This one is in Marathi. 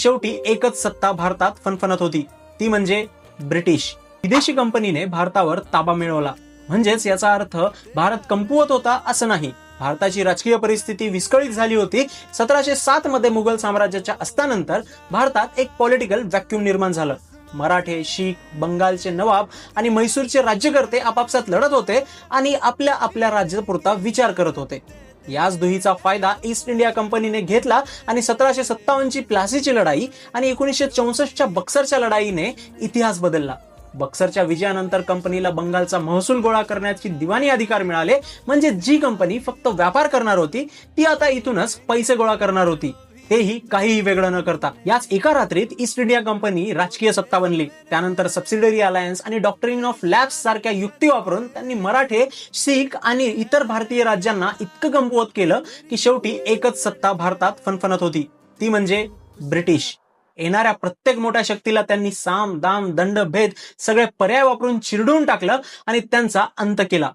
शेवटी एकच सत्ता भारतात फणफणत होती, ती म्हणजे ब्रिटिश. विदेशी कंपनीने भारतावर ताबा मिळवला. म्हणजेच याचा अर्थ भारत कमकुवत होता असं नाही. भारताची राजकीय परिस्थिती विस्कळीत झाली होती. 1707 मध्ये मुघल साम्राज्याच्या अस्तानंतर भारतात एक पॉलिटिकल व्हॅक्यूम निर्माण झालं. मराठे, शीख, बंगालचे नवाब आणि म्हैसूरचे राज्यकर्ते आपापसात लढत होते आणि आपल्या आपल्या राज्यापुरता विचार करत होते. याच दुहीचा फायदा ईस्ट इंडिया कंपनीने घेतला आणि 1757 ची प्लासीची लढाई आणि 1964च्या बक्सरच्या लढाईने इतिहास बदलला. बक्सरच्या विजयानंतर कंपनीला बंगालचा महसूल गोळा करण्याची दिवाणी अधिकार मिळाले. म्हणजे जी कंपनी फक्त व्यापार करणार होती ती आता इथूनच पैसे गोळा करणार होती, तेही काहीही वेगळं न करता. याच एका रात्रीत ईस्ट इंडिया कंपनी राजकीय सत्ता बनली. त्यानंतर सबसिडरी अलायन्स आणि डॉक्ट्रिन ऑफ लॅप्स सारख्या युक्ती वापरून त्यांनी मराठे, शीख आणि इतर भारतीय राज्यांना इतकं कमकुवत केलं की शेवटी एकच सत्ता भारतात फणफणत होती, ती म्हणजे ब्रिटिश. येणाऱ्या प्रत्येक मोठ्या शक्तीला त्यांनी साम, दाम, दंड, भेद सगळे पर्याय वापरून चिरडून टाकलं आणि त्यांचा अंत केला.